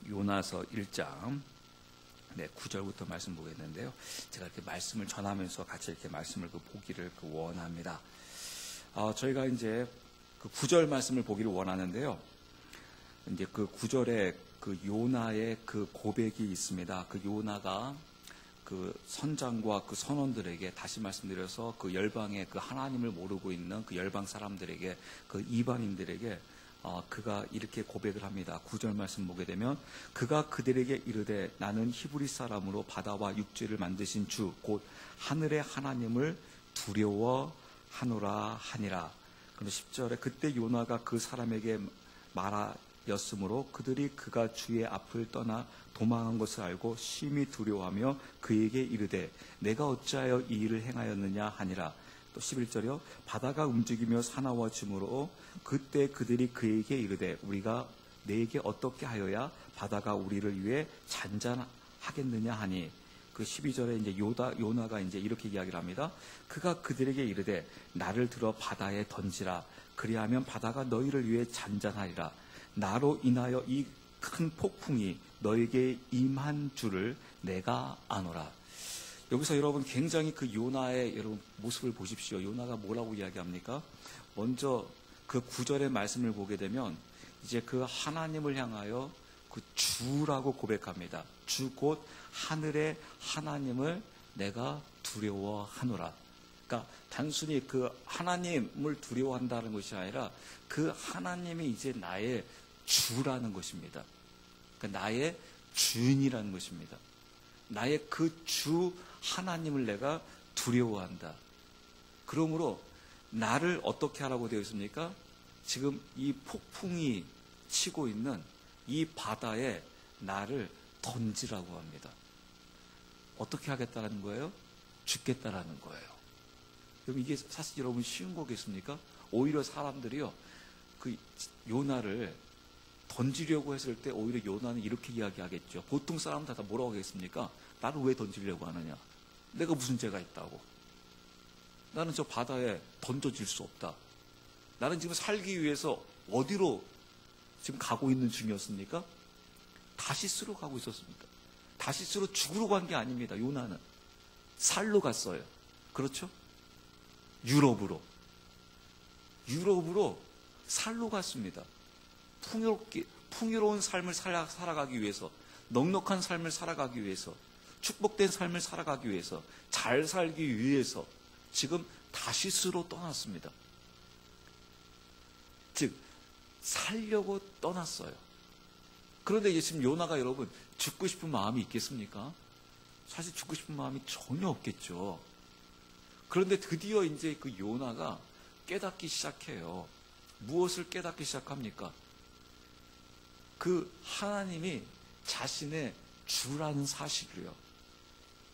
요나서 1장 9절부터 말씀 보겠는데요. 제가 이렇게 말씀을 전하면서 같이 이렇게 말씀을 보기를 원합니다. 저희가 이제 그 9절 말씀을 보기를 원하는데요. 이제 그 9절에 그 요나의 그 고백이 있습니다. 그 요나가 그 선장과 그 선원들에게, 다시 말씀드려서 그 열방의 그 하나님을 모르고 있는 그 열방 사람들에게, 그 이방인들에게 그가 이렇게 고백을 합니다. 9절 말씀 보게 되면, 그가 그들에게 이르되 나는 히브리 사람으로 바다와 육지를 만드신 주 곧 하늘의 하나님을 두려워하노라 하니라. 그런데 10절에 그때 요나가 그 사람에게 말하였으므로 그들이 그가 주의 앞을 떠나 도망한 것을 알고 심히 두려워하며 그에게 이르되 내가 어찌하여 이 일을 행하였느냐 하니라. 또 11절이요. 바다가 움직이며 사나워짐으로 그때 그들이 그에게 이르되 우리가 네게 어떻게 하여야 바다가 우리를 위해 잔잔하겠느냐 하니, 그 12절에 이제 요나가 이제 이렇게 이야기를 합니다. 그가 그들에게 이르되 나를 들어 바다에 던지라. 그리하면 바다가 너희를 위해 잔잔하리라. 나로 인하여 이 큰 폭풍이 너에게 임한 줄을 내가 아노라. 여기서 여러분 굉장히 그 요나의 여러분 모습을 보십시오. 요나가 뭐라고 이야기합니까? 먼저 그 9절의 말씀을 보게 되면 이제 그 하나님을 향하여 그 주라고 고백합니다. 주 곧 하늘의 하나님을 내가 두려워하노라. 그러니까 단순히 그 하나님을 두려워한다는 것이 아니라 그 하나님이 이제 나의 주라는 것입니다. 그러니까 나의 주인이라는 것입니다. 나의 그 주 하나님을 내가 두려워한다. 그러므로 나를 어떻게 하라고 되어 있습니까? 지금 이 폭풍이 치고 있는 이 바다에 나를 던지라고 합니다. 어떻게 하겠다는 거예요? 죽겠다라는 거예요. 그럼 이게 사실 여러분 쉬운 거겠습니까? 오히려 사람들이요, 그 요나를 던지려고 했을 때 오히려 요나는 이렇게 이야기하겠죠. 보통 사람은 다 뭐라고 하겠습니까? 나를 왜 던지려고 하느냐? 내가 무슨 죄가 있다고? 나는 저 바다에 던져질 수 없다. 나는 지금 살기 위해서 어디로 지금 가고 있는 중이었습니까? 다시스로 가고 있었습니다. 다시스로 죽으러 간 게 아닙니다. 요나는 살로 갔어요. 그렇죠? 유럽으로 살로 갔습니다. 풍요로운 삶을 살아가기 위해서, 넉넉한 삶을 살아가기 위해서, 축복된 삶을 살아가기 위해서, 잘 살기 위해서 지금 다시스로 떠났습니다. 즉 살려고 떠났어요. 그런데 이제 지금 요나가 여러분 죽고 싶은 마음이 있겠습니까? 사실 죽고 싶은 마음이 전혀 없겠죠. 그런데 드디어 이제 그 요나가 깨닫기 시작해요. 무엇을 깨닫기 시작합니까? 그 하나님이 자신의 주라는 사실이요.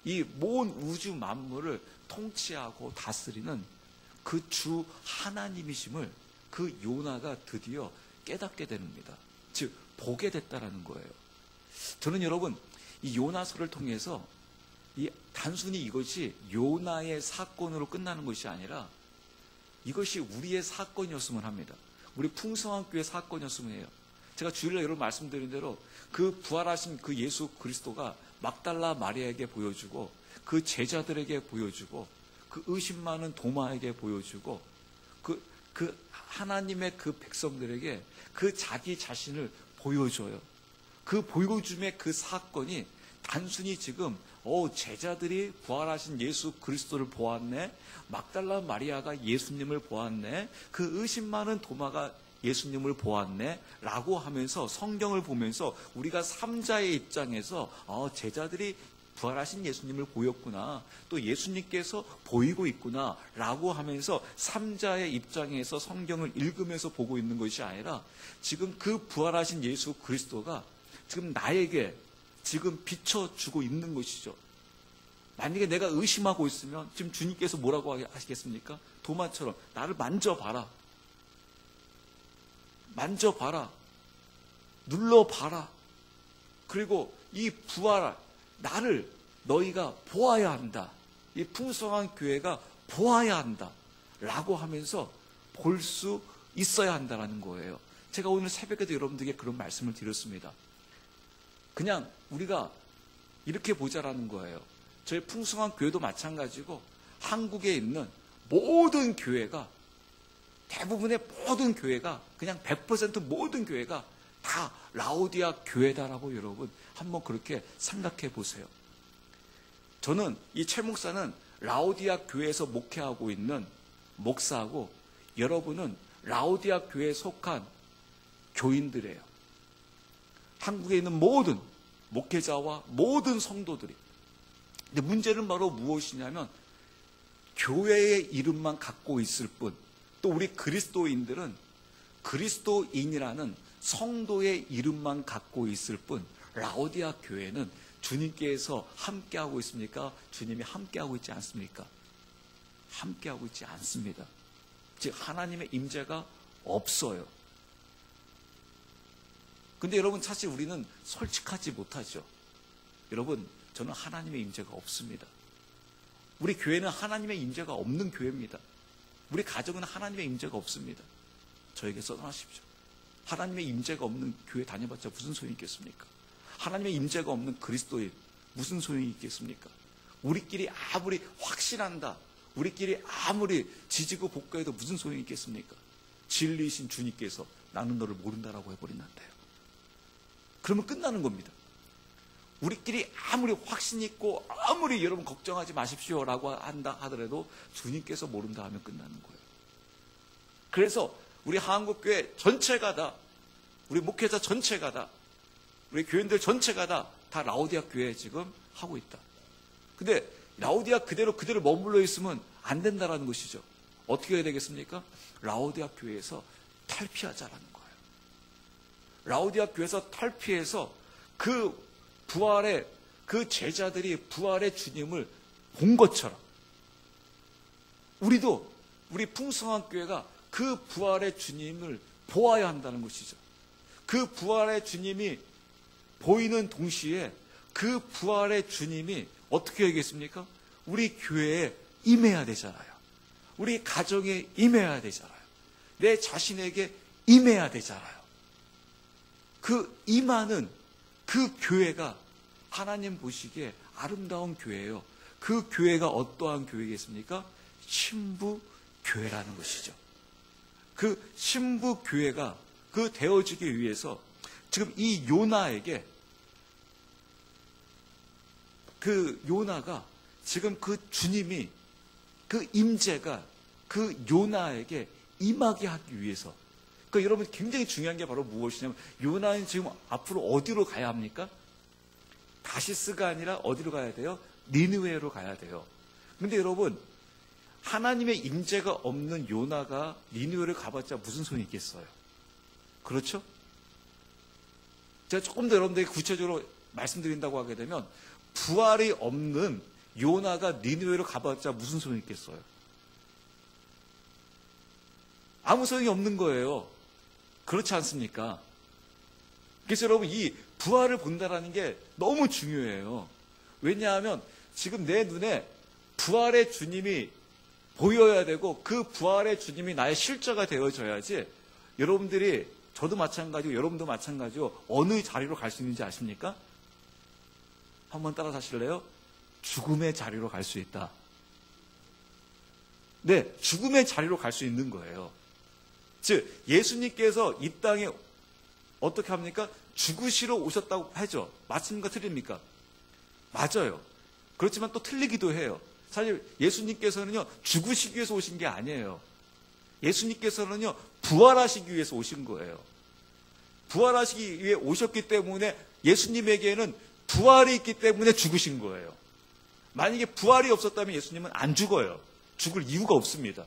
이 모든 우주 만물을 통치하고 다스리는 그 주 하나님이심을 그 요나가 드디어 깨닫게 됩니다. 즉 보게 됐다라는 거예요. 저는 여러분 이 요나서를 통해서 단순히 이것이 요나의 사건으로 끝나는 것이 아니라 이것이 우리의 사건이었으면 합니다. 우리 풍성한 교회 사건이었으면 해요. 제가 주일날 여러분 말씀드린 대로 그 부활하신 그 예수 그리스도가 막달라 마리아에게 보여주고 그 제자들에게 보여주고 그 의심 많은 도마에게 보여주고 그 하나님의 그 백성들에게 그 자기 자신을 보여줘요. 그 보여줌의 그 사건이 단순히 지금 제자들이 부활하신 예수 그리스도를 보았네, 막달라 마리아가 예수님을 보았네, 그 의심 많은 도마가 예수님을 보았네 라고 하면서 성경을 보면서 우리가 삼자의 입장에서 제자들이 부활하신 예수님을 보였구나, 또 예수님께서 보이고 있구나 라고 하면서 삼자의 입장에서 성경을 읽으면서 보고 있는 것이 아니라 지금 그 부활하신 예수 그리스도가 지금 나에게 지금 비춰주고 있는 것이죠. 만약에 내가 의심하고 있으면 지금 주님께서 뭐라고 하시겠습니까? 도마처럼 나를 만져봐라, 눌러봐라. 그리고 이 부활 나를 너희가 보아야 한다. 이 풍성한 교회가 보아야 한다 라고 하면서 볼 수 있어야 한다는 거예요. 제가 오늘 새벽에도 여러분들에게 그런 말씀을 드렸습니다. 그냥 우리가 이렇게 보자라는 거예요. 저희 풍성한 교회도 마찬가지고 한국에 있는 모든 교회가, 대부분의 모든 교회가, 그냥 100% 모든 교회가 다 라오디아 교회다라고 여러분 한번 그렇게 생각해 보세요. 저는 이 최 목사는 라오디아 교회에서 목회하고 있는 목사하고 여러분은 라오디아 교회에 속한 교인들이에요. 한국에 있는 모든 목회자와 모든 성도들이. 근데 문제는 바로 무엇이냐면 교회의 이름만 갖고 있을 뿐, 또 우리 그리스도인들은 그리스도인이라는 성도의 이름만 갖고 있을 뿐, 라오디아 교회는 주님께서 함께하고 있습니까? 주님이 함께하고 있지 않습니까? 함께하고 있지 않습니다. 즉 하나님의 임재가 없어요. 근데 여러분 사실 우리는 솔직하지 못하죠. 여러분, 저는 하나님의 임재가 없습니다. 우리 교회는 하나님의 임재가 없는 교회입니다. 우리 가정은 하나님의 임재가 없습니다. 저에게 써놔십시오. 하나님의 임재가 없는 교회 다녀봤자 무슨 소용이 있겠습니까? 하나님의 임재가 없는 그리스도인 무슨 소용이 있겠습니까? 우리끼리 아무리 확신한다, 우리끼리 아무리 지지고 볶아해도 무슨 소용이 있겠습니까? 진리이신 주님께서 나는 너를 모른다라고 해버린다는데요. 그러면 끝나는 겁니다. 우리끼리 아무리 확신 있고 아무리 여러분 걱정하지 마십시오라고 한다 하더라도 주님께서 모른다 하면 끝나는 거예요. 그래서 우리 한국교회 전체가 다, 우리 목회자 전체가 다, 우리 교인들 전체가 다 라오디아 교회에 지금 하고 있다. 근데 라오디아 그대로 머물러 있으면 안 된다라는 것이죠. 어떻게 해야 되겠습니까? 라오디아 교회에서 탈피하자라는 거예요. 라오디아 교회에서 탈피해서 그 부활의 그 제자들이 부활의 주님을 본 것처럼 우리도, 우리 풍성한 교회가 그 부활의 주님을 보아야 한다는 것이죠. 그 부활의 주님이 보이는 동시에 그 부활의 주님이 어떻게 하겠습니까? 우리 교회에 임해야 되잖아요. 우리 가정에 임해야 되잖아요. 내 자신에게 임해야 되잖아요. 그 임하는 그 교회가 하나님 보시기에 아름다운 교회예요. 그 교회가 어떠한 교회겠습니까? 신부 교회라는 것이죠. 그 신부 교회가 그 되어지기 위해서 지금 이 요나에게, 그 요나가 지금 그 주님이, 그 임재가 그 요나에게 임하게 하기 위해서, 그러니까 여러분 굉장히 중요한 게 바로 무엇이냐면 요나는 지금 앞으로 어디로 가야 합니까? 다시스가 아니라 어디로 가야 돼요? 니느웨로 가야 돼요. 근데 여러분, 하나님의 임재가 없는 요나가 니느웨를 가봤자 무슨 소용이 있겠어요? 그렇죠? 제가 조금 더 여러분들에게 구체적으로 말씀드린다고 하게 되면 부활이 없는 요나가 니느웨로 가봤자 무슨 소용이 있겠어요? 아무 소용이 없는 거예요. 그렇지 않습니까? 그래서 여러분, 이 부활을 본다라는 게 너무 중요해요. 왜냐하면 지금 내 눈에 부활의 주님이 보여야 되고 그 부활의 주님이 나의 실제가 되어져야지, 여러분들이, 저도 마찬가지고 여러분도 마찬가지고 어느 자리로 갈 수 있는지 아십니까? 한번 따라 하실래요? 죽음의 자리로 갈 수 있다. 네, 죽음의 자리로 갈 수 있는 거예요. 즉 예수님께서 이 땅에 어떻게 합니까? 죽으시러 오셨다고 하죠. 맞습니까? 틀립니까? 맞아요. 그렇지만 또 틀리기도 해요. 사실 예수님께서는요, 죽으시기 위해서 오신 게 아니에요. 예수님께서는요, 부활하시기 위해서 오신 거예요. 부활하시기 위해 오셨기 때문에 예수님에게는 부활이 있기 때문에 죽으신 거예요. 만약에 부활이 없었다면 예수님은 안 죽어요. 죽을 이유가 없습니다.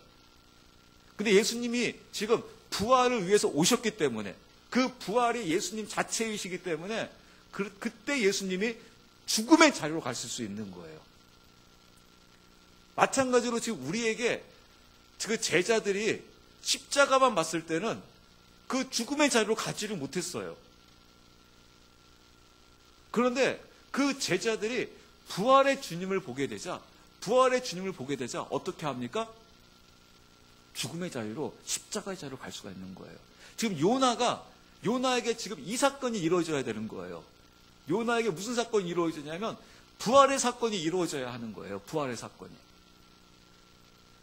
근데 예수님이 지금 부활을 위해서 오셨기 때문에, 그 부활이 예수님 자체이시기 때문에 그때 예수님이 죽음의 자리로 가실 수 있는 거예요. 마찬가지로 지금 우리에게 그 제자들이 십자가만 봤을 때는 그 죽음의 자리로 가지를 못했어요. 그런데 그 제자들이 부활의 주님을 보게 되자 어떻게 합니까? 죽음의 자리로, 십자가의 자리로 갈 수가 있는 거예요. 지금 요나에게 지금 이 사건이 이루어져야 되는 거예요. 요나에게 무슨 사건이 이루어지냐면 부활의 사건이 이루어져야 하는 거예요. 부활의 사건이.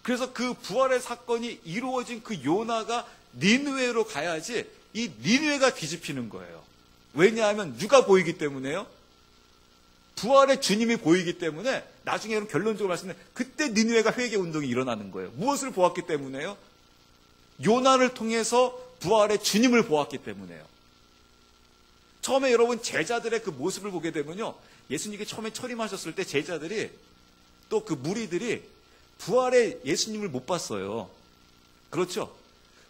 그래서 그 부활의 사건이 이루어진 그 요나가 니느웨로 가야지 이 니느웨가 뒤집히는 거예요. 왜냐하면 누가 보이기 때문에요? 부활의 주님이 보이기 때문에 나중에 결론적으로 말씀드리면 그때 니느웨가 회개 운동이 일어나는 거예요. 무엇을 보았기 때문에요? 요나를 통해서 부활의 주님을 보았기 때문에요. 처음에 여러분 제자들의 그 모습을 보게 되면요, 예수님께 처음에 철임하셨을 때 제자들이 또 그 무리들이 부활의 예수님을 못 봤어요. 그렇죠?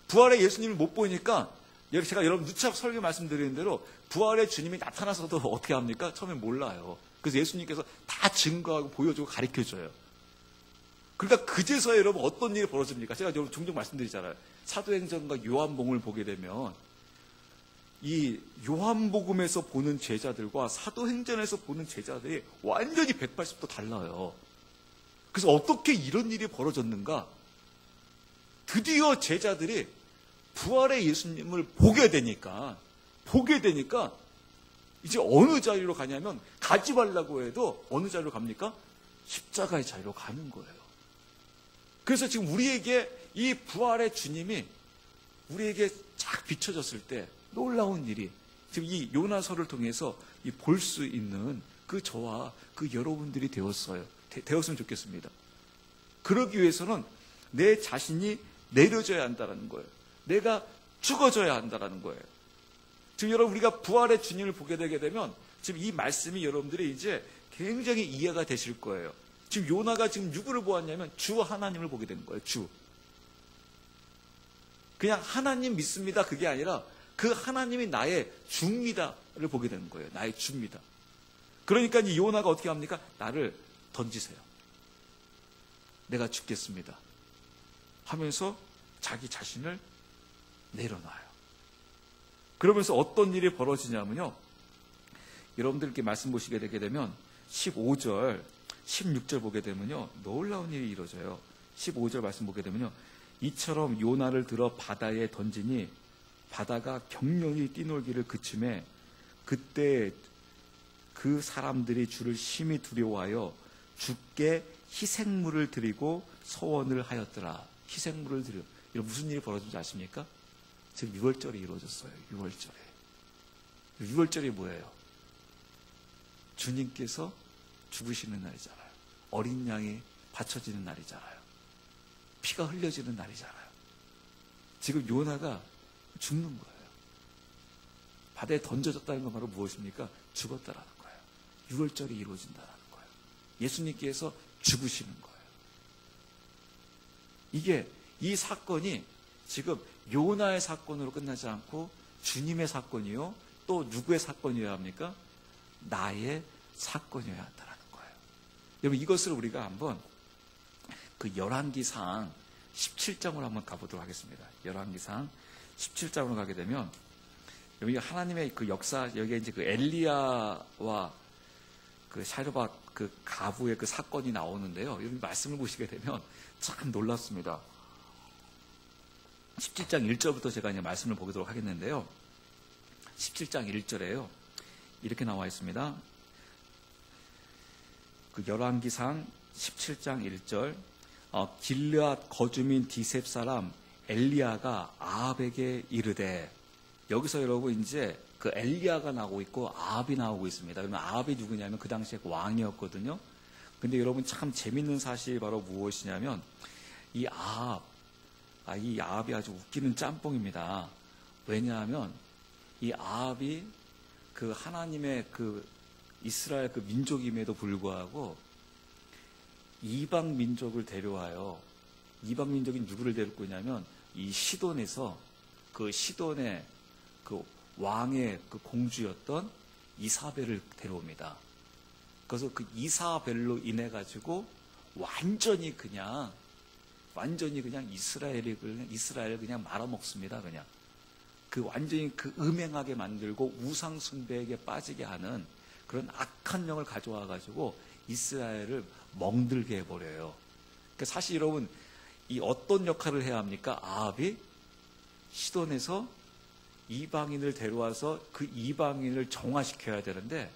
부활의 예수님을 못 보니까 제가 여러분 누차 설교 말씀드리는 대로 부활의 주님이 나타나서도 어떻게 합니까? 처음에 몰라요. 그래서 예수님께서 다 증거하고 보여주고 가르쳐줘요. 그러니까 그제서야 여러분 어떤 일이 벌어집니까? 제가 여러분 종종 말씀드리잖아요. 사도행전과 요한복음을 보게 되면 이 요한복음에서 보는 제자들과 사도행전에서 보는 제자들이 완전히 180도 달라요. 그래서 어떻게 이런 일이 벌어졌는가? 드디어 제자들이 부활의 예수님을 보게 되니까 이제 어느 자리로 가냐면 가지 말라고 해도 어느 자리로 갑니까? 십자가의 자리로 가는 거예요. 그래서 지금 우리에게 이 부활의 주님이 우리에게 쫙 비춰졌을 때 놀라운 일이 지금 이 요나서를 통해서 볼 수 있는 그 저와 그 여러분들이 되었으면 좋겠습니다. 그러기 위해서는 내 자신이 내려져야 한다는 거예요. 내가 죽어져야 한다는 거예요. 지금 여러분 우리가 부활의 주님을 보게 되게 되면 지금 이 말씀이 여러분들이 이제 굉장히 이해가 되실 거예요. 지금 요나가 지금 누구를 보았냐면 주 하나님을 보게 되는 거예요. 주. 그냥 하나님 믿습니다. 그게 아니라 그 하나님이 나의 주입니다를 보게 되는 거예요. 나의 주입니다. 그러니까 이 요나가 어떻게 합니까? 나를 던지세요. 내가 죽겠습니다. 하면서 자기 자신을 내려놔요. 그러면서 어떤 일이 벌어지냐면요. 여러분들 이렇게 말씀 보시게 되게 되면 15절, 16절 보게 되면요. 놀라운 일이 이루어져요. 15절 말씀 보게 되면요. 이처럼 요나를 들어 바다에 던지니 바다가 경련히 뛰놀기를 그침에 그때 그 사람들이 주를 심히 두려워하여 주께 희생물을 드리고 서원을 하였더라. 희생물을 드려. 이런 무슨 일이 벌어진지 아십니까? 지금 6월절이 이루어졌어요. 6월절에. 6월절이 뭐예요? 주님께서 죽으시는 날이잖아요. 어린 양이 바쳐지는 날이잖아요. 피가 흘려지는 날이잖아요. 지금 요나가 죽는 거예요. 바다에 던져졌다는 건 바로 무엇입니까? 죽었다라는 거예요. 6월절이 이루어진다는 거예요. 예수님께서 죽으시는 거예요. 이 사건이 지금 요나의 사건으로 끝나지 않고 주님의 사건이요. 또 누구의 사건이어야 합니까? 나의 사건이어야 한다는 거예요. 여러분 이것을 우리가 한번 그 열왕기상 17장으로 한번 가보도록 하겠습니다. 열왕기상 17장으로 가게 되면 여기 하나님의 그 역사, 여기에 이제 그 엘리야와 그 샤르밧 그 가부의 그 사건이 나오는데요. 여러분 말씀을 보시게 되면 참 놀랍습니다. 17장 1절부터 제가 이제 말씀을 보도록 하겠는데요. 17장 1절에요. 이렇게 나와 있습니다. 그 열왕기상 17장 1절 길르앗 거주민 디셉 사람 엘리야가 아합에게 이르되, 여기서 여러분 이제 그 엘리야가 나오고 있고 아합이 나오고 있습니다. 그러면 아합이 누구냐면 그 당시에 왕이었거든요. 근데 여러분 참 재밌는 사실이 바로 무엇이냐면 이 아합이 아주 웃기는 짬뽕입니다. 왜냐하면 이 아합이 그 하나님의 그 이스라엘 그 민족임에도 불구하고 이방 민족을 데려와요. 이방 민족이 누구를 데리고 있냐면 이 시돈에서 그 시돈의 그 왕의 그 공주였던 이사벨을 데려옵니다. 그래서 그 이사벨로 인해 가지고 완전히 그냥 이스라엘을 그냥 말아먹습니다. 그냥 그 완전히 그 음행하게 만들고 우상 숭배에게 빠지게 하는 그런 악한 영을 가져와 가지고 이스라엘을 멍들게 해버려요. 그러니까 사실 여러분 이 어떤 역할을 해야 합니까? 아합이 시돈에서 이방인을 데려와서 그 이방인을 정화시켜야 되는데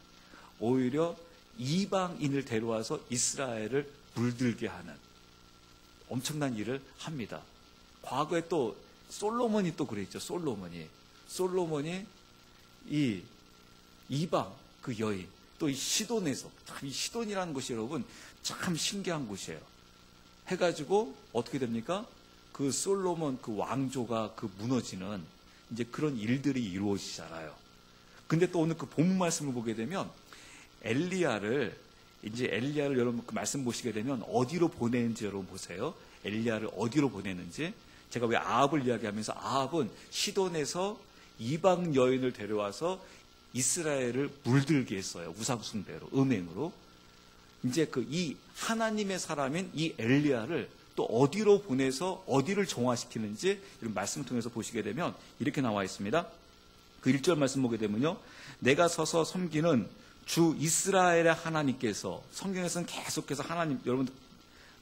오히려 이방인을 데려와서 이스라엘을 물들게 하는 엄청난 일을 합니다. 과거에 또 솔로몬이 또 그랬죠. 솔로몬이 이 이방 그 여인, 또 이 시돈에서, 이 시돈이라는 곳이 여러분 참 신기한 곳이에요. 해가지고 어떻게 됩니까? 그 솔로몬 그 왕조가 그 무너지는 이제 그런 일들이 이루어지잖아요. 근데 또 오늘 그 본문 말씀을 보게 되면 엘리야를 여러분 그 말씀 보시게 되면 어디로 보내는지 여러분 보세요. 엘리야를 어디로 보내는지. 제가 왜 아합을 이야기하면서 아합은 시돈에서 이방 여인을 데려와서 이스라엘을 물들게 했어요. 우상숭배로, 음행으로. 이제 이 하나님의 사람인 이 엘리야를 또 어디로 보내서 어디를 정화시키는지 이런 말씀을 통해서 보시게 되면 이렇게 나와 있습니다. 그 1절 말씀 보게 되면요. 내가 서서 섬기는 주 이스라엘의 하나님께서, 성경에서는 계속해서 하나님, 여러분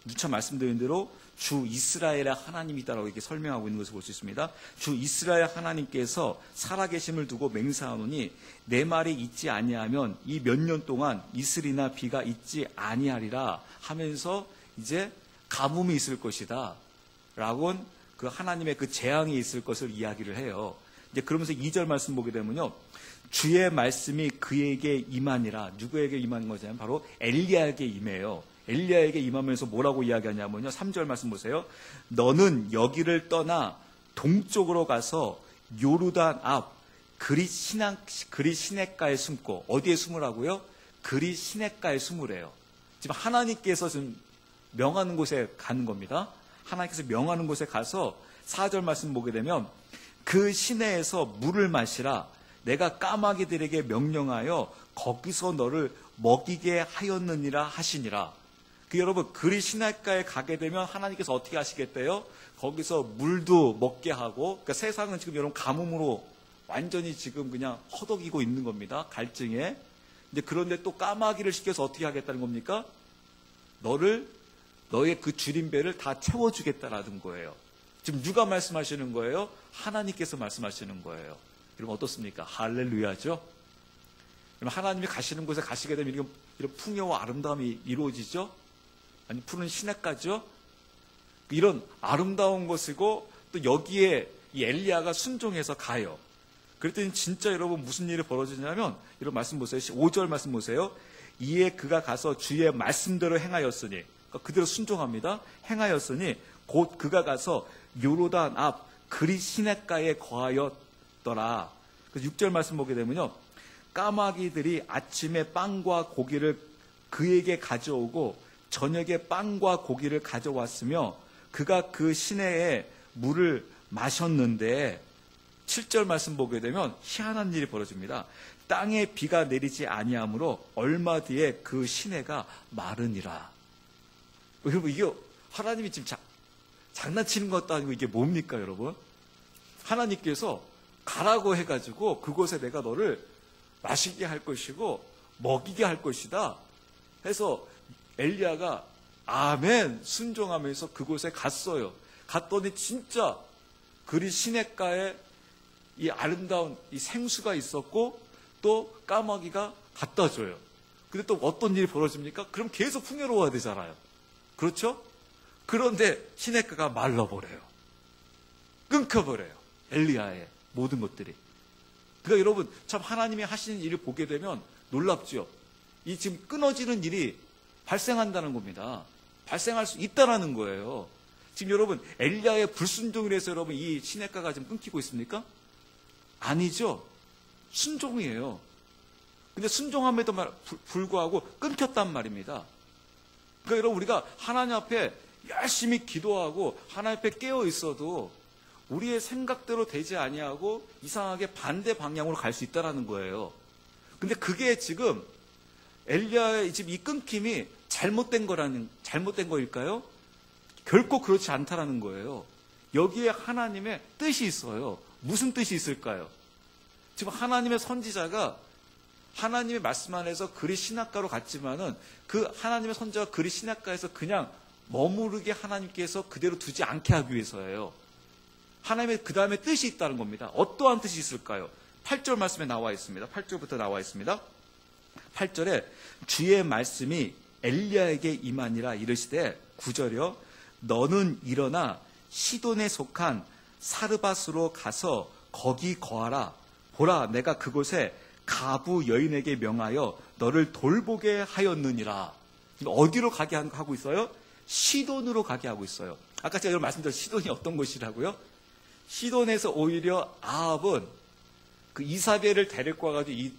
누차 말씀드린 대로 주 이스라엘의 하나님이다라고 이렇게 설명하고 있는 것을 볼 수 있습니다. 주 이스라엘 하나님께서 살아계심을 두고 맹세하노니 내 말이 있지 아니하면 이 몇 년 동안 이슬이나 비가 있지 아니하리라 하면서 이제 가뭄이 있을 것이다 라고는 그 하나님의 그 재앙이 있을 것을 이야기를 해요. 이제 그러면서 2절 말씀 보게 되면요. 주의 말씀이 그에게 임하니라. 누구에게 임하는 거냐면 바로 엘리야에게 임해요. 엘리야에게 임하면서 뭐라고 이야기하냐면요. 3절 말씀 보세요. 너는 여기를 떠나 동쪽으로 가서 요르단 앞 그리 시냇가에 숨고. 어디에 숨으라고요? 그리 시냇가에 숨으래요. 지금 하나님께서 지금 명하는 곳에 가는 겁니다. 하나님께서 명하는 곳에 가서 4절 말씀 보게 되면 그 시내에서 물을 마시라. 내가 까마귀들에게 명령하여 거기서 너를 먹이게 하였느니라 하시니라. 여러분 그리 시냇가에 가게 되면 하나님께서 어떻게 하시겠대요? 거기서 물도 먹게 하고, 그러니까 세상은 지금 여러분 가뭄으로 완전히 지금 그냥 허덕이고 있는 겁니다. 갈증에. 근데 그런데 또 까마귀를 시켜서 어떻게 하겠다는 겁니까? 너의 그 줄임배를 다 채워주겠다라는 거예요. 지금 누가 말씀하시는 거예요? 하나님께서 말씀하시는 거예요. 여러분 어떻습니까? 할렐루야죠? 여러분 하나님이 가시는 곳에 가시게 되면 이런 풍요와 아름다움이 이루어지죠? 아니 푸른 시냇가죠? 이런 아름다운 곳이고 또 여기에 이 엘리야가 순종해서 가요. 그랬더니 진짜 여러분 무슨 일이 벌어지냐면 이런 말씀 보세요. 5절 말씀 보세요. 이에 그가 가서 주의 말씀대로 행하였으니, 그러니까 그대로 순종합니다. 행하였으니 곧 그가 가서 요르단 앞 그리 시냇가에 거하였더라. 그래서 6절 말씀 보게 되면요. 까마귀들이 아침에 빵과 고기를 그에게 가져오고 저녁에 빵과 고기를 가져왔으며 그가 그 시내에 물을 마셨는데 7절 말씀 보게 되면 희한한 일이 벌어집니다. 땅에 비가 내리지 아니하므로 얼마 뒤에 그 시내가 마르니라. 여러분 이게 하나님이 지금 장난치는 것도 아니고 이게 뭡니까 여러분? 하나님께서 가라고 해가지고 그곳에 내가 너를 마시게 할 것이고 먹이게 할 것이다 해서 엘리야가 아멘 순종하면서 그곳에 갔어요. 갔더니 진짜 그리 시냇가에 이 아름다운 이 생수가 있었고 또 까마귀가 갖다 줘요. 근데 또 어떤 일이 벌어집니까? 그럼 계속 풍요로워야 되잖아요. 그렇죠? 그런데 시냇가가 말라버려요. 끊겨버려요. 엘리야의 모든 것들이. 그러니까 여러분 참 하나님이 하시는 일을 보게 되면 놀랍죠. 이 지금 끊어지는 일이 발생한다는 겁니다. 발생할 수 있다라는 거예요. 지금 여러분 엘리야의 불순종을 해서 여러분 이 시냇가가 지금 끊기고 있습니까? 아니죠. 순종이에요. 근데 순종함에도 불구하고 끊겼단 말입니다. 그러니까 여러분 우리가 하나님 앞에 열심히 기도하고 하나님 앞에 깨어 있어도 우리의 생각대로 되지 아니하고 이상하게 반대 방향으로 갈 수 있다는 거예요. 근데 그게 지금 엘리야의 지금 이 끊김이 잘못된 거일까요? 결코 그렇지 않다라는 거예요. 여기에 하나님의 뜻이 있어요. 무슨 뜻이 있을까요? 지금 하나님의 선지자가 하나님의 말씀 안에서 그리 시냇가로 갔지만은 그 하나님의 선지자가 그리 시냇가에서 그냥 머무르게 하나님께서 그대로 두지 않게 하기 위해서예요. 하나님의 그 다음에 뜻이 있다는 겁니다. 어떠한 뜻이 있을까요? 8절 말씀에 나와 있습니다. 8절부터 나와 있습니다. 8절에 주의 말씀이 엘리야에게 임하니라 이르시되 9절이요 너는 일어나 시돈에 속한 사르밧으로 가서 거기 거하라. 보라 내가 그곳에 가부 여인에게 명하여 너를 돌보게 하였느니라. 어디로 가게 하고 있어요? 시돈으로 가게 하고 있어요. 아까 제가 말씀드린 시돈이 어떤 곳이라고요? 시돈에서 오히려 아합은 그 이사벨을 데리고 와가지고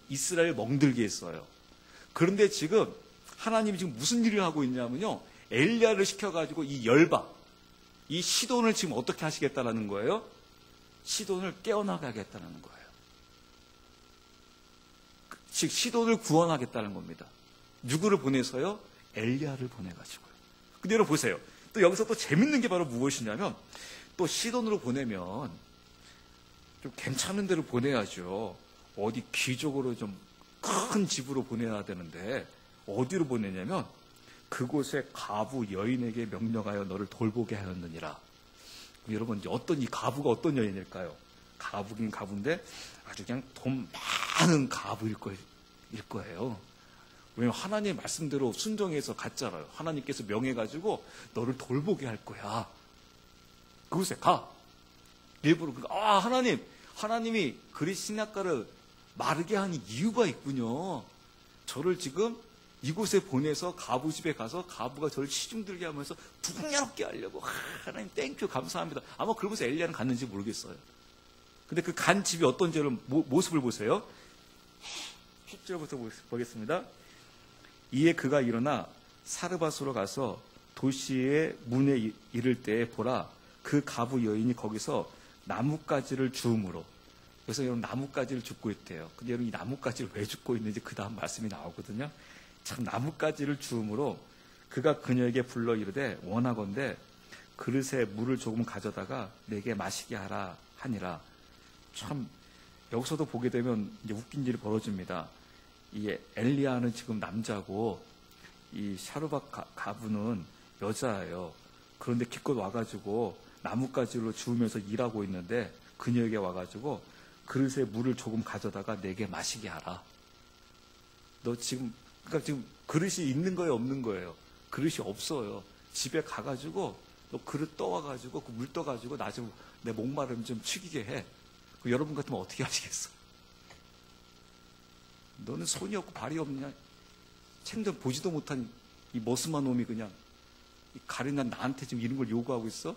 이스라엘 멍들게 했어요. 그런데 지금 하나님이 지금 무슨 일을 하고 있냐면요. 엘리야를 시켜가지고 이 열방, 이 시돈을 지금 어떻게 하시겠다라는 거예요? 시돈을 깨어나게 하겠다는 거예요. 즉 시돈을 구원하겠다는 겁니다. 누구를 보내서요? 엘리야를 보내가지고요. 근데 여러분 보세요. 또 여기서 또 재밌는 게 바로 무엇이냐면 또 시돈으로 보내면 좀 괜찮은 데로 보내야죠. 어디 귀족으로 좀 큰 집으로 보내야 되는데 어디로 보내냐면 그곳에 가부 여인에게 명령하여 너를 돌보게 하였느니라. 여러분 이제 이 가부가 어떤 여인일까요? 가부긴 가부인데 아주 그냥 돈 많은 가부일 거예요. 왜냐면 하나님의 말씀대로 순종해서 갔잖아요. 하나님께서 명해가지고 너를 돌보게 할 거야. 그곳에 가. 일부러 하나님이 그리스 신학가를 마르게 하는 이유가 있군요. 저를 지금 이곳에 보내서 가부 집에 가서 가부가 저를 시중들게 하면서 풍요롭게 하려고. 하나님 땡큐 감사합니다. 아마 그러면서 엘리야는 갔는지 모르겠어요. 근데 그 간 집이 어떤지 모습을 보세요. 10절부터 보겠습니다. 이에 그가 일어나 사르밧으로 가서 도시의 문에 이를 때에 보라 그 가부 여인이 거기서 나뭇가지를 주움으로. 그래서 여러분 나뭇가지를 줍고 있대요. 근데 여러분 이 나뭇가지를 왜 줍고 있는지 그 다음 말씀이 나오거든요. 참 나뭇가지를 주움으로 그가 그녀에게 불러 이르되 원하건대 그릇에 물을 조금 가져다가 내게 마시게 하라 하니라. 참 여기서도 보게 되면 이제 웃긴 일이 벌어집니다. 이 엘리야는 지금 남자고 이 샤르밧 가부는 여자예요. 그런데 기껏 와가지고 나뭇가지로 주우면서 일하고 있는데 그녀에게 와가지고 그릇에 물을 조금 가져다가 내게 마시게 하라. 너 지금 그러니까 지금 그릇이 있는 거예요, 없는 거예요? 그릇이 없어요. 집에 가가지고 너 그릇 떠와가지고 그 물 떠가지고 나 좀 내 목마름 좀 축이게 해. 여러분 같으면 어떻게 하시겠어? 너는 손이 없고 발이 없냐? 챙도 보지도 못한 이 머스만 놈이 그냥 가련한 나한테 지금 이런 걸 요구하고 있어?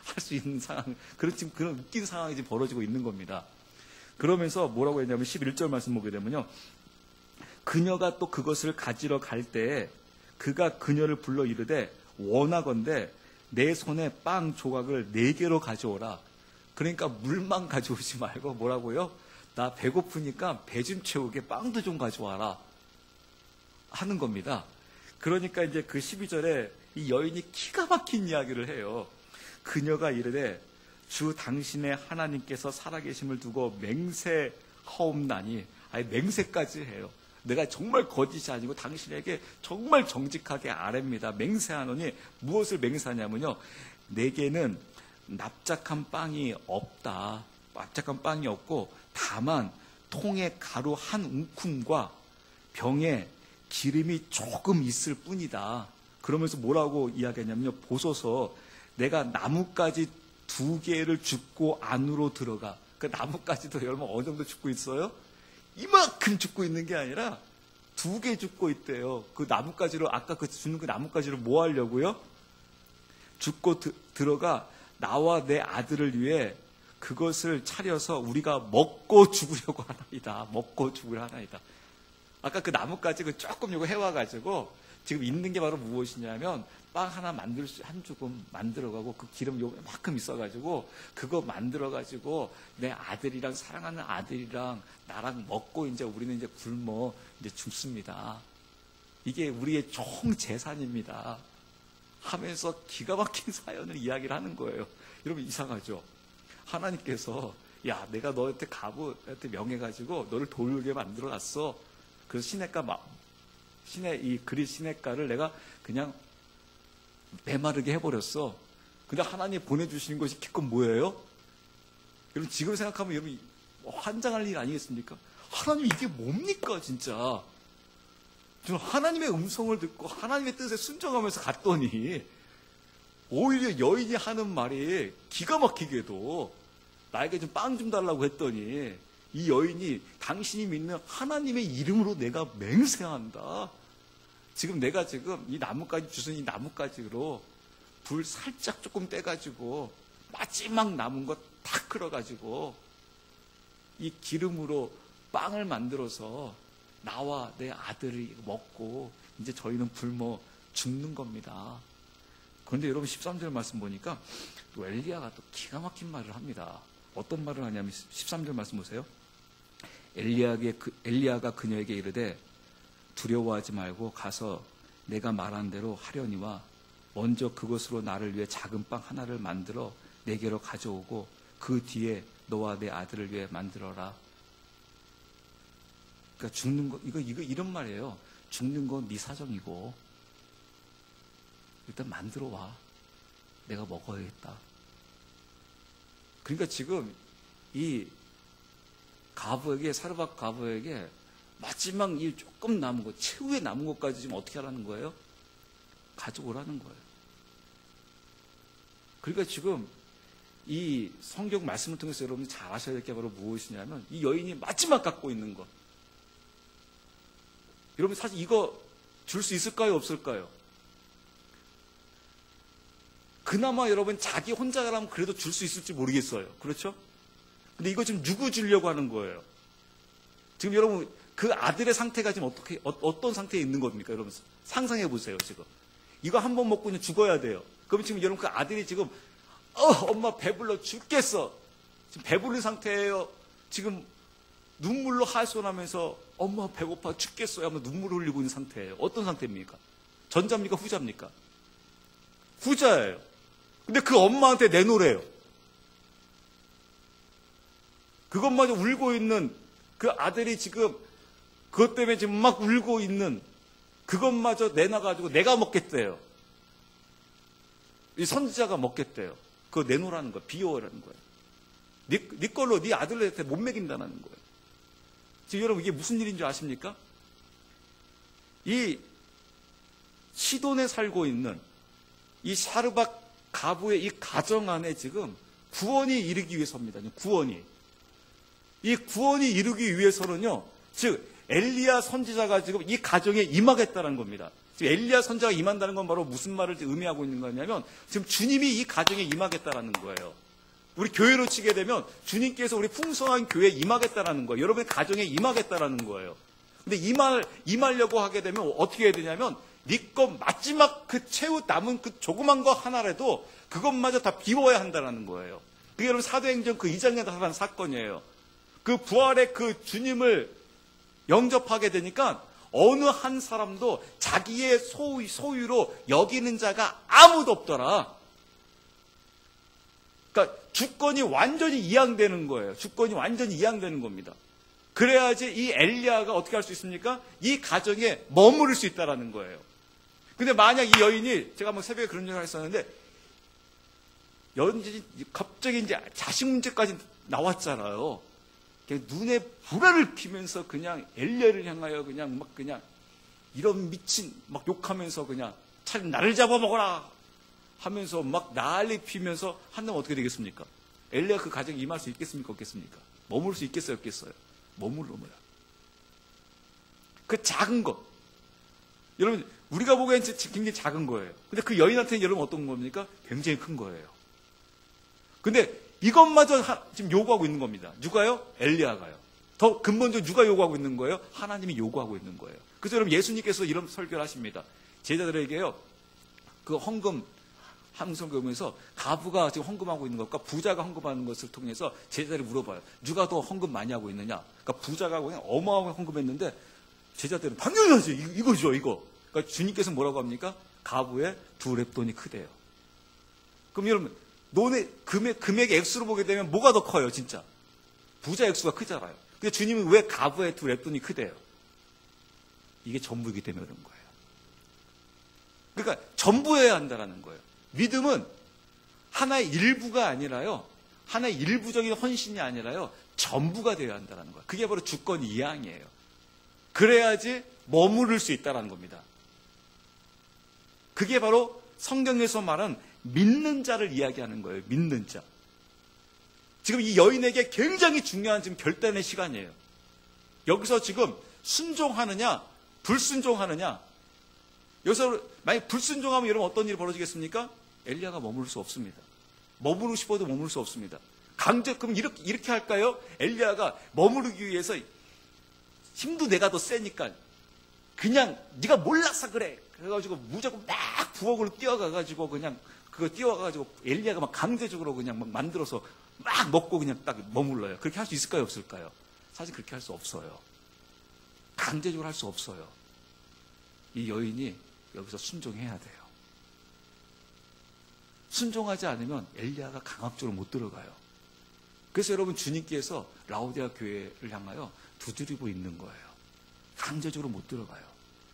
할 수 있는 상황, 지금 그런 웃긴 상황이 지금 벌어지고 있는 겁니다. 그러면서 뭐라고 했냐면 11절 말씀 보게 되면요. 그녀가 또 그것을 가지러 갈 때에 그가 그녀를 불러 이르되 원하건대 내 손에 빵 조각을 4개로 가져오라. 그러니까 물만 가져오지 말고 뭐라고요? 나 배고프니까 배 좀 채우게 빵도 좀 가져와라 하는 겁니다. 그러니까 이제 그 12절에 이 여인이 기가 막힌 이야기를 해요. 그녀가 이르되 주 당신의 하나님께서 살아계심을 두고 맹세하옵나니. 아니 맹세까지 해요. 내가 정말 거짓이 아니고 당신에게 정말 정직하게 아뢰입니다. 맹세하노니 무엇을 맹세하냐면요. 내게는 납작한 빵이 없다. 납작한 빵이 없고 다만 통에 가루 한 움큼과 병에 기름이 조금 있을 뿐이다. 그러면서 뭐라고 이야기하냐면요. 보소서 내가 나뭇가지 2개를 줍고 안으로 들어가. 그 나뭇가지도 여러분 어느 정도 줍고 있어요? 이만큼 줍고 있는 게 아니라 2개 줍고 있대요. 그 나뭇가지로 아까 그 주는 그 나뭇가지로 뭐 하려고요? 줍고 들어가 나와 내 아들을 위해 그것을 차려서 우리가 먹고 죽으려고 하나이다. 먹고 죽으려 하나이다. 아까 그 나뭇가지 그 조금 요거 해와가지고 지금 있는 게 바로 무엇이냐면 빵 하나 한 조금 만들어가고 그 기름 요만큼 있어가지고 그거 만들어가지고 내 아들이랑 사랑하는 아들이랑 나랑 먹고 이제 우리는 이제 굶어 이제 죽습니다. 이게 우리의 총 재산입니다. 하면서 기가 막힌 사연을 이야기를 하는 거예요. 여러분 이상하죠? 하나님께서 야 내가 너한테 가부한테 명해가지고 너를 돌게 만들어놨어. 그래서 이 그리스 시냇가를 내가 그냥 메마르게 해버렸어. 근데 하나님 보내주시는 것이 기껏 뭐예요? 여러분 지금 생각하면 여러분 환장할 일 아니겠습니까? 하나님 이게 뭡니까 진짜. 저는 하나님의 음성을 듣고 하나님의 뜻에 순종하면서 갔더니 오히려 여인이 하는 말이 기가 막히게도 나에게 좀 빵 좀 달라고 했더니 이 여인이 당신이 믿는 하나님의 이름으로 내가 맹세한다. 지금 내가 지금 이 나뭇가지 주신 이 나뭇가지로 불 살짝 조금 떼가지고 마지막 남은 거 다 끌어가지고 이 기름으로 빵을 만들어서 나와 내 아들이 먹고 이제 저희는 굶어 죽는 겁니다. 그런데 여러분 13절 말씀 보니까 또 엘리야가 또 기가 막힌 말을 합니다. 어떤 말을 하냐면 13절 말씀 보세요. 엘리야가 그녀에게 이르되 두려워하지 말고 가서 내가 말한 대로 하려니와 먼저 그것으로 나를 위해 작은 빵 하나를 만들어 내게로 가져오고 그 뒤에 너와 내 아들을 위해 만들어라. 그러니까 죽는 거 이거 이런 말이에요. 죽는 건 네 사정이고 일단 만들어 와. 내가 먹어야겠다. 그러니까 지금 이 가부에게 사르밧 가부에게 마지막 이 조금 남은 것, 최후에 남은 것까지 지금 어떻게 하라는 거예요? 가져오라는 거예요. 그러니까 지금 이 성경 말씀을 통해서 여러분이 잘 아셔야 될 게 바로 무엇이냐면 이 여인이 마지막 갖고 있는 것. 여러분 사실 이거 줄 수 있을까요? 없을까요? 그나마 여러분 자기 혼자라면 그래도 줄 수 있을지 모르겠어요. 그렇죠? 근데 이거 지금 누구 주려고 하는 거예요? 지금 여러분 그 아들의 상태가 지금 어떤 상태에 있는 겁니까? 여러분 상상해 보세요. 지금 이거 한 번 먹고 그냥 죽어야 돼요. 그럼 지금 여러분 그 아들이 지금 엄마 배불러 죽겠어. 지금 배부른 상태예요. 지금 눈물로 하소연하면서 엄마 배고파 죽겠어요 하면 눈물을 흘리고 있는 상태예요. 어떤 상태입니까? 전자입니까? 후자입니까? 후자예요. 근데 그 엄마한테 내놓으래요. 그것마저 울고 있는 그 아들이 지금 그것 때문에 지금 막 울고 있는 그것마저 내놔가지고 내가 먹겠대요. 이 선지자가 먹겠대요. 그거 내놓으라는 거예요. 비워라는 거예요. 네 걸로 네 아들한테 못 먹인다는 거예요. 지금 여러분 이게 무슨 일인 줄 아십니까? 이 시돈에 살고 있는 이 사르밧 가부의 이 가정 안에 지금 구원이 이르기 위해서입니다. 구원이. 이 구원이 이루기 위해서는요, 즉, 엘리야 선지자가 지금 이 가정에 임하겠다는 겁니다. 지금 엘리야 선지자가 임한다는 건 바로 무슨 말을 의미하고 있는 거냐면, 지금 주님이 이 가정에 임하겠다는 거예요. 우리 교회로 치게 되면 주님께서 우리 풍성한 교회에 임하겠다는 거예요. 여러분의 가정에 임하겠다는 거예요. 근데 임하려고 하게 되면 어떻게 해야 되냐면, 네 것 마지막 그 최후 남은 그 조그만 거 하나라도 그것마저 다 비워야 한다는 거예요. 그게 여러분 사도행전 그 2장에 나타난 사건이에요. 그 부활의 그 주님을 영접하게 되니까 어느 한 사람도 자기의 소유로 여기는 자가 아무도 없더라. 그러니까 주권이 완전히 이양되는 거예요. 주권이 완전히 이양되는 겁니다. 그래야지 이 엘리야가 어떻게 할 수 있습니까? 이 가정에 머무를 수 있다는 거예요. 근데 만약 이 여인이, 제가 한번 새벽에 그런 얘기를 했었는데, 여인이 갑자기 이제 자식 문제까지 나왔잖아요. 눈에 불알을 피면서 그냥 엘리야를 향하여 그냥 이런 미친 막 욕하면서 그냥 차라리 나를 잡아먹어라 하면서 막 난리 피면서 한다면 어떻게 되겠습니까? 엘리야가 그 가정에 임할 수 있겠습니까? 없겠습니까? 머물 수 있겠어요? 없겠어요? 머물러요. 그 작은 것. 여러분, 우리가 보기엔 굉장히 작은 거예요. 근데 그 여인한테는 여러분 어떤 겁니까? 굉장히 큰 거예요. 근데 이것마저 지금 요구하고 있는 겁니다. 누가요? 엘리야가요. 더 근본적으로 누가 요구하고 있는 거예요? 하나님이 요구하고 있는 거예요. 그래서 여러분 예수님께서 이런 설교를 하십니다. 제자들에게요, 그 헌금 항성금에서 가부가 지금 헌금하고 있는 것과 부자가 헌금하는 것을 통해서 제자들이 물어봐요. 누가 더 헌금 많이 하고 있느냐? 그러니까 부자가 그냥 어마어마하게 헌금했는데 제자들은 당연하지 이거죠 이거. 그러니까 주님께서 뭐라고 합니까? 가부의 2렙돈이 크대요. 그럼 여러분 너네 금액 액수로 보게 되면 뭐가 더 커요 진짜? 부자 액수가 크잖아요. 근데 주님은 왜 가부의 2렙돈이 크대요? 이게 전부이기 때문에 그런 거예요. 그러니까 전부해야 한다는 거예요. 믿음은 하나의 일부가 아니라요, 하나의 일부적인 헌신이 아니라요, 전부가 되어야 한다는 거예요. 그게 바로 주권 이양이에요. 그래야지 머무를 수 있다는 겁니다. 그게 바로 성경에서 말하는 믿는 자를 이야기하는 거예요. 믿는 자. 지금 이 여인에게 굉장히 중요한 지금 결단의 시간이에요. 여기서 지금 순종하느냐, 불순종하느냐. 여기서 만약 불순종하면 여러분 어떤 일이 벌어지겠습니까? 엘리야가 머무를 수 없습니다. 머무르고 싶어도 머무를 수 없습니다. 그럼 이렇게 할까요? 엘리야가 머무르기 위해서 힘도 내가 더 세니까 그냥 네가 몰라서 그래. 그래가지고 무조건 막 부엌으로 뛰어가가지고 그냥 그거 뛰어가가지고 엘리야가 막 강제적으로 그냥 막 만들어서 막 먹고 그냥 딱 머물러요. 그렇게 할 수 있을까요? 없을까요? 사실 그렇게 할 수 없어요. 강제적으로 할 수 없어요. 이 여인이 여기서 순종해야 돼요. 순종하지 않으면 엘리야가 강압적으로 못 들어가요. 그래서 여러분 주님께서 라오디아 교회를 향하여 두드리고 있는 거예요. 강제적으로 못 들어가요.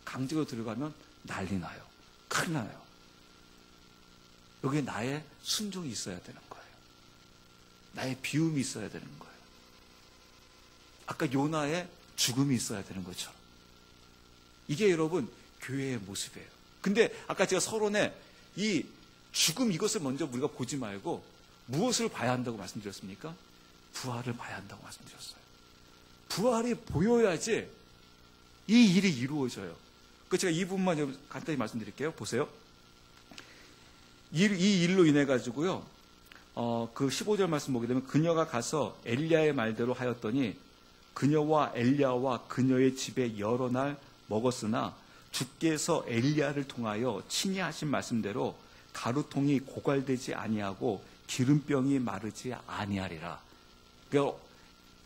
강제로 들어가면 난리 나요. 큰일 나요. 여기에 나의 순종이 있어야 되는 거예요. 나의 비움이 있어야 되는 거예요. 아까 요나의 죽음이 있어야 되는 것처럼. 이게 여러분 교회의 모습이에요. 근데 아까 제가 서론에 이 죽음 이것을 먼저 우리가 보지 말고 무엇을 봐야 한다고 말씀드렸습니까? 부활을 봐야 한다고 말씀드렸어요. 부활이 보여야지 이 일이 이루어져요. 제가 이 부분만 간단히 말씀드릴게요. 보세요. 이 일로 인해 가지고요. 그 15절 말씀 보게 되면 그녀가 가서 엘리야의 말대로 하였더니 그녀와 엘리야와 그녀의 집에 여러 날 먹었으나 주께서 엘리야를 통하여 친히 하신 말씀대로 가루통이 고갈되지 아니하고 기름병이 마르지 아니하리라. 그러니까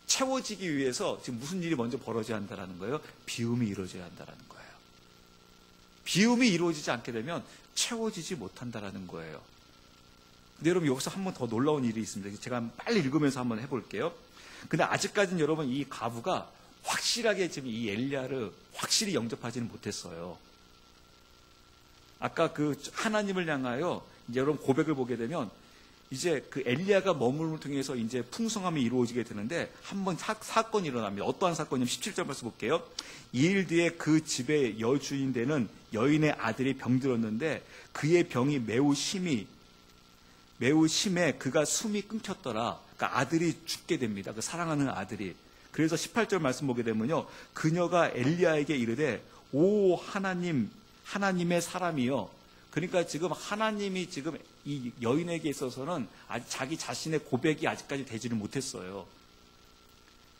채워지기 위해서 지금 무슨 일이 먼저 벌어져야 한다는 거예요? 비움이 이루어져야 한다는 거예요. 비움이 이루어지지 않게 되면 채워지지 못한다는 거예요. 근데 여러분 여기서 한 번 더 놀라운 일이 있습니다. 제가 빨리 읽으면서 한번 해볼게요. 근데 아직까지는 여러분 이 과부가 확실하게 지금 이 엘리야를 확실히 영접하지는 못했어요. 아까 그 하나님을 향하여 이제 여러분 고백을 보게 되면 이제 그 엘리야가 머물을 통해서 이제 풍성함이 이루어지게 되는데 한번 사건이 일어납니다. 어떠한 사건이냐면 17절 말씀 볼게요. 2일 뒤에 그 집의 여주인 되는 여인의 아들이 병들었는데 그의 병이 매우 심해 그가 숨이 끊겼더라. 그러니까 아들이 죽게 됩니다. 그 사랑하는 아들이. 그래서 18절 말씀 보게 되면요. 그녀가 엘리야에게 이르되 오 하나님의 사람이여. 그러니까 지금 하나님이 지금 이 여인에게 있어서는 아직 자기 자신의 고백이 아직까지 되지를 못했어요.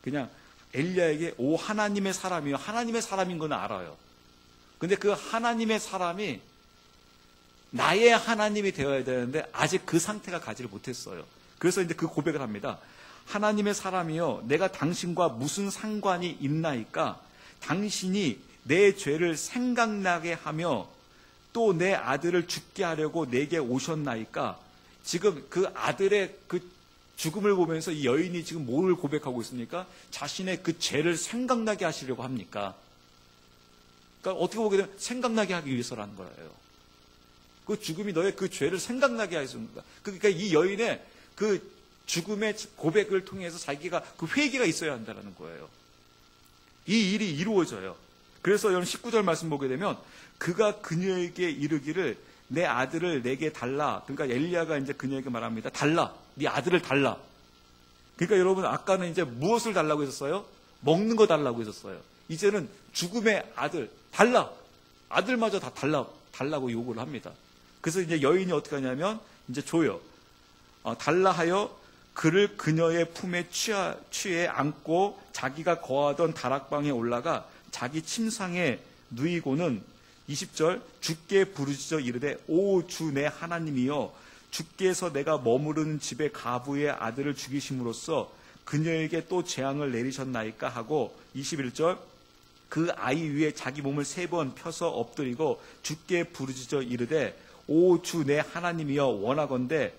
그냥 엘리야에게 오 하나님의 사람이요. 하나님의 사람인 건 알아요. 근데 그 하나님의 사람이 나의 하나님이 되어야 되는데 아직 그 상태가 가지를 못했어요. 그래서 이제 그 고백을 합니다. 하나님의 사람이요. 내가 당신과 무슨 상관이 있나이까? 당신이 내 죄를 생각나게 하며 또 내 아들을 죽게 하려고 내게 오셨나이까? 지금 그 아들의 그 죽음을 보면서 이 여인이 지금 뭘 고백하고 있습니까? 자신의 그 죄를 생각나게 하시려고 합니까? 그러니까 어떻게 보게 되면 생각나게 하기 위해서라는 거예요. 그 죽음이 너의 그 죄를 생각나게 하였습니다. 그러니까 이 여인의 그 죽음의 고백을 통해서 자기가 그 회개가 있어야 한다는 거예요. 이 일이 이루어져요. 그래서 여러분 19절 말씀 보게 되면 그가 그녀에게 이르기를 내 아들을 내게 달라. 그러니까 엘리야가 이제 그녀에게 말합니다. 달라. 네 아들을 달라. 그러니까 여러분 아까는 이제 무엇을 달라고 했었어요? 먹는 거 달라고 했었어요. 이제는 죽음의 아들 달라. 아들마저 다 달라고 요구를 합니다. 그래서 이제 여인이 어떻게 하냐면 이제 줘요. 달라 하여 그를 그녀의 품에 취해 안고 자기가 거하던 다락방에 올라가 자기 침상에 누이고는 20절 주께 부르짖어 이르되 오 주 내 하나님이여 주께서 내가 머무르는 집의 가부의 아들을 죽이심으로써 그녀에게 또 재앙을 내리셨나이까 하고 21절 그 아이 위에 자기 몸을 3번 펴서 엎드리고 주께 부르짖어 이르되 오 주 내 하나님이여 원하건대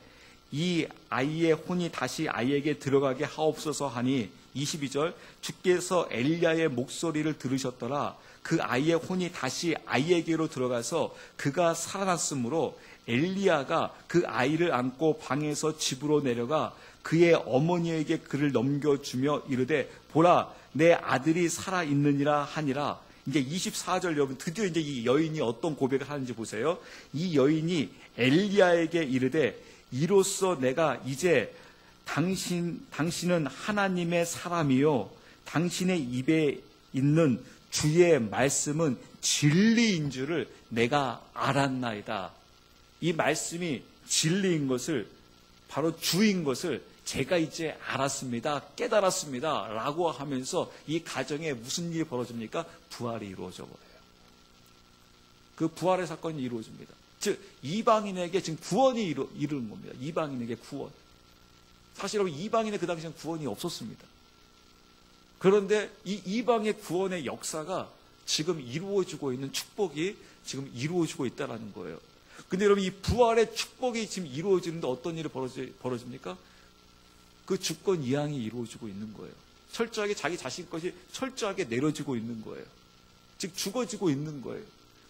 이 아이의 혼이 다시 아이에게 들어가게 하옵소서 하니 22절 주께서 엘리야의 목소리를 들으셨더라. 그 아이의 혼이 다시 아이에게로 들어가서 그가 살아났으므로 엘리야가 그 아이를 안고 방에서 집으로 내려가 그의 어머니에게 그를 넘겨주며 이르되 보라 내 아들이 살아있느니라 하니라. 이제 24절 여러분 드디어 이제 이 여인이 어떤 고백을 하는지 보세요. 이 여인이 엘리야에게 이르되 이로써 내가 이제 당신은 하나님의 사람이요 당신의 입에 있는 주의 말씀은 진리인 줄을 내가 알았나이다. 이 말씀이 진리인 것을 바로 주인 것을 제가 이제 알았습니다. 깨달았습니다. 라고 하면서 이 가정에 무슨 일이 벌어집니까? 부활이 이루어져 버려요. 그 부활의 사건이 이루어집니다. 즉 이방인에게 지금 구원이 이루는 겁니다. 이방인에게 구원. 사실 여러분 이방인의 그 당시엔 구원이 없었습니다. 그런데 이 이방의 구원의 역사가 지금 이루어지고 있는 축복이 지금 이루어지고 있다는 거예요. 근데 여러분 이 부활의 축복이 지금 이루어지는데 어떤 일이 벌어집니까? 그 주권 이양이 이루어지고 있는 거예요. 철저하게 자기 자신 것이 철저하게 내려지고 있는 거예요. 즉 죽어지고 있는 거예요.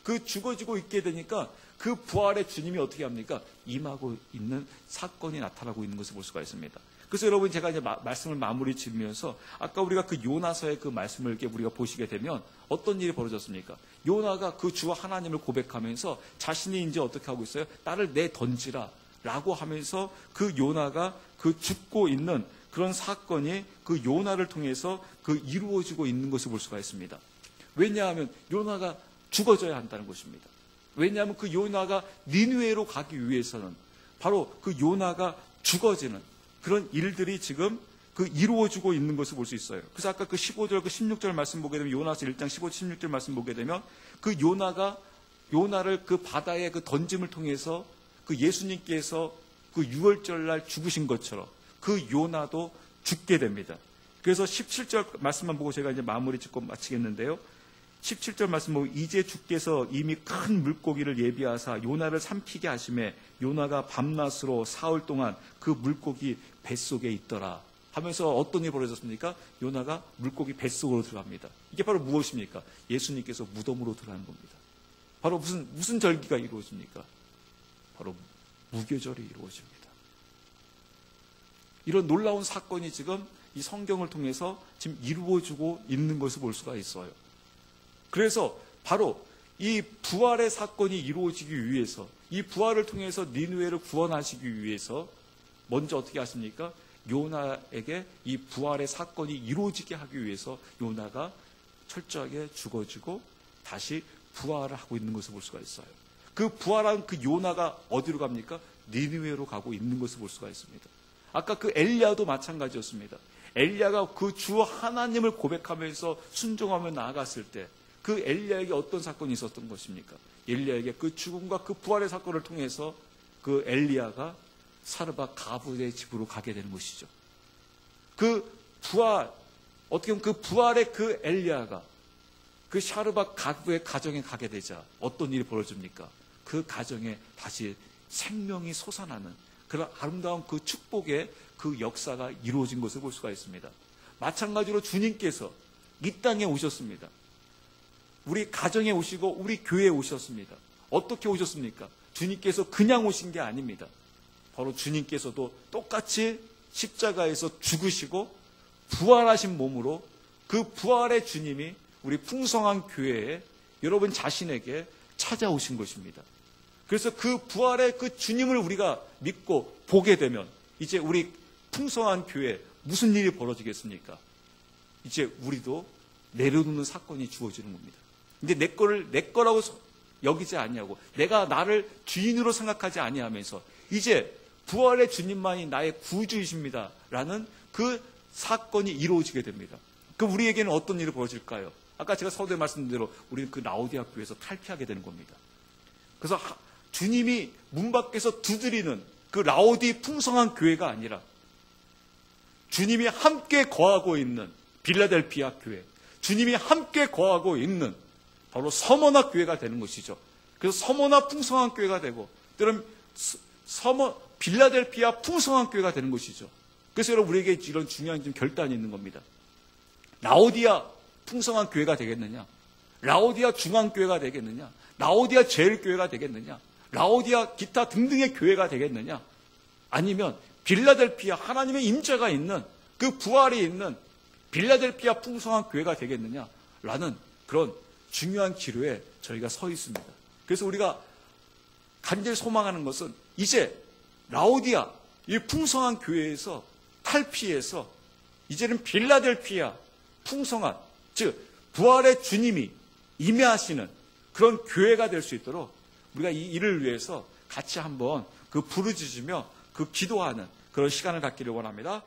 그 죽어지고 있게 되니까 그 부활의 주님이 어떻게 합니까? 임하고 있는 사건이 나타나고 있는 것을 볼 수가 있습니다. 그래서 여러분 제가 이제 말씀을 마무리 지으면서 아까 우리가 그 요나서의 그 말씀을 이렇게 우리가 보시게 되면 어떤 일이 벌어졌습니까? 요나가 그 주 하나님을 고백하면서 자신이 이제 어떻게 하고 있어요? 나를 내던지라 라고 하면서 그 요나가 그 죽고 있는 그런 사건이 그 요나를 통해서 그 이루어지고 있는 것을 볼 수가 있습니다. 왜냐하면 요나가 죽어져야 한다는 것입니다. 왜냐하면 그 요나가 니느웨로 가기 위해서는 바로 그 요나가 죽어지는 그런 일들이 지금 그 이루어지고 있는 것을 볼 수 있어요. 그래서 아까 그 15절, 그 16절 말씀 보게 되면 요나서 1장 15, 16절 말씀 보게 되면 그 요나가 요나를 그 바다에 그 던짐을 통해서 그 예수님께서 그 유월절날 죽으신 것처럼 그 요나도 죽게 됩니다. 그래서 17절 말씀만 보고 제가 이제 마무리 짓고 마치겠는데요. 17절 말씀 보면 이제 주께서 이미 큰 물고기를 예비하사 요나를 삼키게 하심에 요나가 밤낮으로 사흘 동안 그 물고기 뱃속에 있더라 하면서 어떤 일이 벌어졌습니까? 요나가 물고기 뱃속으로 들어갑니다. 이게 바로 무엇입니까? 예수님께서 무덤으로 들어가는 겁니다. 바로 무슨 절기가 이루어집니까? 바로 무교절이 이루어집니다. 이런 놀라운 사건이 지금 이 성경을 통해서 지금 이루어지고 있는 것을 볼 수가 있어요. 그래서 바로 이 부활의 사건이 이루어지기 위해서 이 부활을 통해서 니느웨를 구원하시기 위해서 먼저 어떻게 하십니까? 요나에게 이 부활의 사건이 이루어지게 하기 위해서 요나가 철저하게 죽어지고 다시 부활을 하고 있는 것을 볼 수가 있어요. 그 부활한 그 요나가 어디로 갑니까? 니느웨로 가고 있는 것을 볼 수가 있습니다. 아까 그 엘리야도 마찬가지였습니다. 엘리야가 그 주 하나님을 고백하면서 순종하며 나아갔을 때 그 엘리야에게 어떤 사건이 있었던 것입니까? 엘리야에게 그 죽음과 그 부활의 사건을 통해서 그 엘리야가 사르밧 가부의 집으로 가게 되는 것이죠. 그 부활, 어떻게 보면 그 부활의 그 엘리야가 그 사르밧 가부의 가정에 가게 되자 어떤 일이 벌어집니까? 그 가정에 다시 생명이 솟아나는 그런 아름다운 그 축복의 그 역사가 이루어진 것을 볼 수가 있습니다. 마찬가지로 주님께서 이 땅에 오셨습니다. 우리 가정에 오시고 우리 교회에 오셨습니다. 어떻게 오셨습니까? 주님께서 그냥 오신 게 아닙니다. 바로 주님께서도 똑같이 십자가에서 죽으시고 부활하신 몸으로 그 부활의 주님이 우리 풍성한 교회에 여러분 자신에게 찾아오신 것입니다. 그래서 그 부활의 그 주님을 우리가 믿고 보게 되면 이제 우리 풍성한 교회에 무슨 일이 벌어지겠습니까? 이제 우리도 내려놓는 사건이 주어지는 겁니다. 근데 내 거라고 여기지 아니하고 내가 나를 주인으로 생각하지 아니하면서 이제 부활의 주님만이 나의 구주이십니다 라는 그 사건이 이루어지게 됩니다. 그럼 우리에게는 어떤 일이 벌어질까요? 아까 제가 서두에 말씀드린 대로 우리는 그 라오디아 교회에서 탈피하게 되는 겁니다. 그래서 주님이 문 밖에서 두드리는 그 라오디 풍성한 교회가 아니라 주님이 함께 거하고 있는 빌라델피아 교회, 주님이 함께 거하고 있는 바로 서머나 교회가 되는 것이죠. 그래서 서머나 풍성한 교회가 되고 때로는 빌라델피아 풍성한 교회가 되는 것이죠. 그래서 여러분 우리에게 이런 중요한 좀 결단이 있는 겁니다. 라오디아 풍성한 교회가 되겠느냐? 라오디아 중앙교회가 되겠느냐? 라오디아 제일교회가 되겠느냐? 라오디아 기타 등등의 교회가 되겠느냐? 아니면 빌라델피아 하나님의 임재가 있는 그 부활이 있는 빌라델피아 풍성한 교회가 되겠느냐? 라는 그런 중요한 기로에 저희가 서 있습니다. 그래서 우리가 간절히 소망하는 것은 이제 라오디아 이 풍성한 교회에서 탈피해서 이제는 빌라델피아 풍성한, 즉 부활의 주님이 임재하시는 그런 교회가 될 수 있도록 우리가 이 일을 위해서 같이 한번 그 부르짖으며 그 기도하는 그런 시간을 갖기를 원합니다.